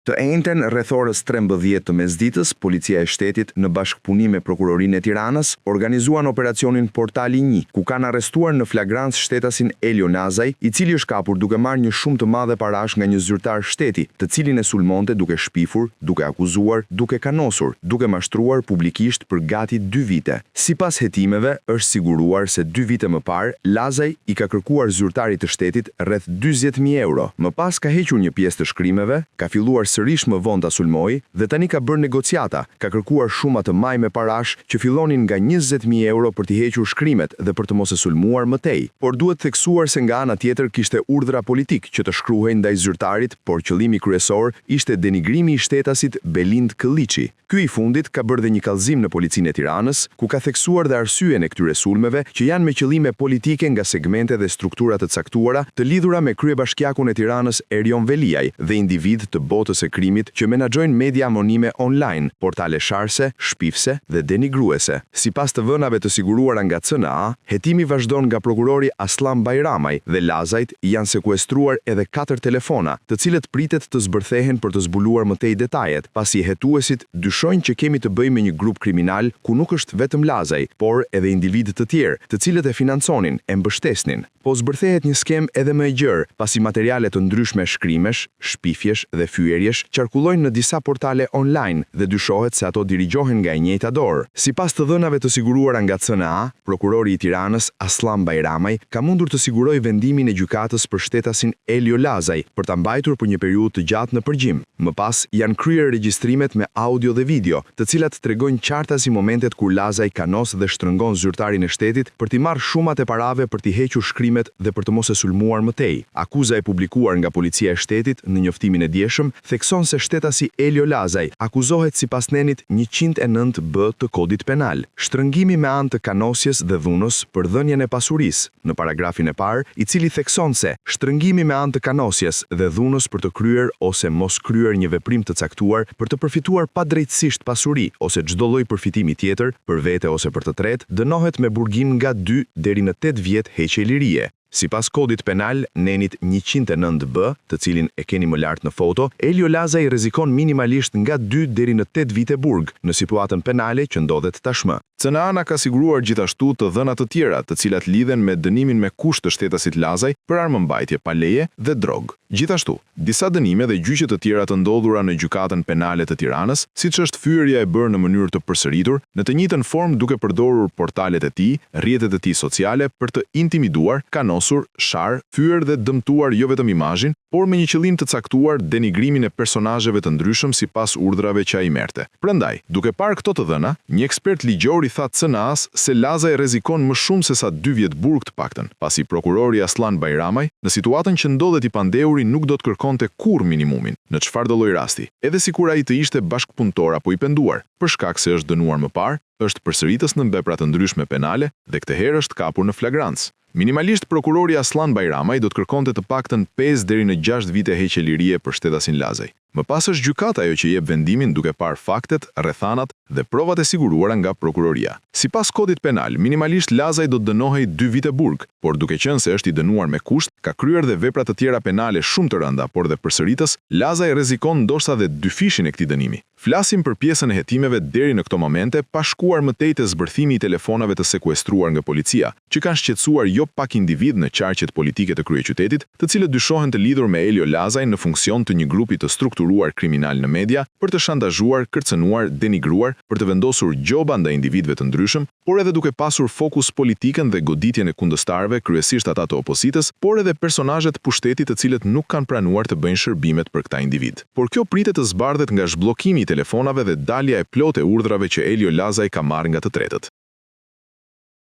Të njëjtën rreth orës 13 të mesditës, Policia e Shtetit në bashkëpunim me Prokurorinë e Tiranës organizuan operacionin Portali 1, ku kanë arrestuar në flagrancë shtetasin Elio Lazaj, i cili është kapur duke marrë një shumë të madhe parash nga një zyrtar shteti, të cilin e sulmonte duke shpifur, duke akuzuar, duke kanosur, duke mashtruar publikisht për gati 2 vite. Sipas hetimeve, është siguruar se 2 vite më parë, Lazaj i ka kërkuar zyrtarit të shtetit rreth 40.000 euro. Më pas ka hequr një pjesë të shkrimeve, ka filluar sërish më vonë ta sulmoj dhe tani ka bërë negociata, ka kërkuar shuma të maj me parash që fillonin nga 20.000 euro për t'i hequr shkrimet dhe për të mos e sulmuar më tej. Por duhet theksuar se nga ana tjetër kishte urdhra politik që të shkruhej ndaj zyrtarit, por qëllimi kryesor ishte denigrimi i shtetasit Belind Këlliçi. Ky i fundit ka bërë dhe një kallëzim në Policinë e Tiranës, ku ka theksuar dhe arsyeën e këtyre sulmeve që janë me qëllime politike nga segmente dhe struktura të caktuara të lidhura me kryebashkiakun e Tiranës Erion Veliaj dhe individ të botës së krimit që menaxhojnë media anonime online, portale sharse, shpifse dhe denigruese. Sipas të vënave të siguruara nga CNA, hetimi vazhdon nga prokurori Aslan Bajramaj dhe Lazajt janë sekuestruar edhe 4 telefona, të cilët pritet të zbërthehen për të zbuluar më tej detajet, pasi hetuesit dyshojnë që kemi të bëjmë me një grup kriminal ku nuk është vetëm Lazaj, por edhe individë të tjerë, të cilët e financonin, e mbështesnin. Po zbërthehet një skem edhe më e gjerë, pasi materiale të ndryshme shkrimesh, shpifjesh dhe fyerjesh qarkullojnë në disa portale online dhe dyshohet se ato dirigjohen nga e njëjta dorë. Sipas të dhënave të siguruara nga CNA, prokurori i Tiranës Aslan Bajramaj ka mundur të sigurojë vendimin e gjykatës për shtetasin Elio Lazaj për ta mbajtur për një periudhë të gjatë në përgjim. Më pas janë kryer regjistrimet me audio dhe video, të cilat tregojnë qartasi momentet kur Lazaj kanos dhe shtrëngon zyrtarin e shtetit për t'i marrë shumat e parave për t'i hequr shkrimet dhe për të mos e sulmuar më tej. Akuza e publikuar nga Policia e Shtetit në njoftimin e dieshëm thekson se shtetasi Elio Lazaj akuzohet sipas nenit 109B të kodit penal, shtrëngimi me anë të kanosjes dhe dhunës për dhënien e pasurisë, në paragrafin e parë, i cili thekson se shtrëngimi me anë të kanosjes dhe dhunës për të kryer ose mos kryer një veprim të caktuar për të përfituar padrejtësisht pasuri ose çdo lloj përfitimi tjetër, për vete ose për të tretë, dënohet me burgim nga 2 deri në 8 vjet heqje lirie. Sipas kodit penal, nenit 109B, të cilin e keni më lart në foto, Elio Lazaj rrezikon minimalisht nga 2 deri në 8 vite burg në situatën penale që ndodhet tashmë. CNA na ka siguruar gjithashtu të dhëna të tjera, të cilat lidhen me dënimin me kusht të shtetasit Lazaj për armëmbajtje pa leje dhe drog. Gjithashtu, disa dënime dhe gjyqe të tjera të ndodhura në gjykatën penale të Tiranës, siç është fyerja e bërë në mënyrë të përsëritur, në të njëjtën formë duke përdorur portalet e tij, rrjetet e tij sociale për të intimiduar, kanosur, shar, fyer dhe dëmtuar jo vetëm imazhin, por me një qëllim të caktuar denigrimin e personazheve të ndryshëm sipas urdhrave që ai merrte. Prandaj, duke parë këto të dhëna, një ekspert ligjor i tha CNA-s se Lazaj rrezikon më shumë se sa 2 vjet burg të paktën, pasi prokurori Aslan Bajramaj, në situatën që ndodhet i pandeuri, nuk do të kërkonte kurrë minimumin, në çfarëdo lloj rasti, edhe sikur ai të ishte bashkëpunëtor apo i penduar, për shkak se është dënuar më parë, është përsëritës në vepra të ndryshme penale dhe këtë herë është kapur në flagrancë. Minimalisht prokurori Aslan Bajramaj do të kërkonte të paktën 5 deri në 6 vite heqje lirie për shtetasin Lazaj. Më pas është gjykata ajo që jep vendimin duke parë faktet, rrethanat dhe provat e siguruara nga prokuroria. Sipas kodit penal, minimalisht Lazaj do të dënohej 2 vite burg, por duke qenë se është i dënuar me kusht, ka kryer dhe vepra të tjera penale shumë të rënda, por dhe përsëritës, Lazaj rrezikon ndoshta dhe 2 fishin e këtij dënimi. Flasim për pjesën e hetimeve deri në këto momente, pa shkuar më tej te zbërthimi i telefonave të sekuestruar nga policia, që kanë shqetësuar jo pak individ në qarqet politike të kryeqytetit, të cilët dyshohen të lidhur me Elio Lazaj në funksion të një grupi të strukturuar kriminal në media për të shantazhuar, kërcënuar, denigruar, për të vendosur gjoba ndaj individëve të ndryshëm, por edhe duke pasur fokus politikën dhe goditjen e kundërshtarëve, kryesisht ata të opozitës, por edhe personazhe të pushtetit të cilët nuk kanë pranuar të bëjnë shërbimet për këta individ. Por kjo pritet të zbardhet nga zhbllokimi i telefonave dhe dalja e plotë e urdhrave që Elio Lazaj ka marrë nga të tretët.